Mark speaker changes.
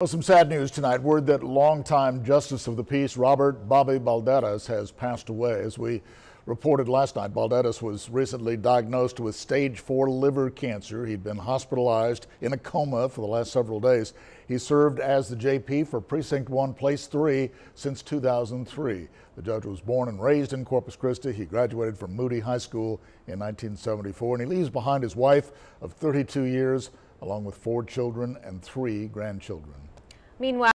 Speaker 1: Well, some sad news tonight. Word that longtime Justice of the Peace Robert Bobby Balderas has passed away. As we reported last night, Balderas was recently diagnosed with stage 4 liver cancer. He'd been hospitalized in a coma for the last several days. He served as the JP for Precinct 1, Place 3 since 2003. The judge was born and raised in Corpus Christi. He graduated from Moody High School in 1974, and he leaves behind his wife of 32 years, along with 4 children and 3 grandchildren.
Speaker 2: Meanwhile,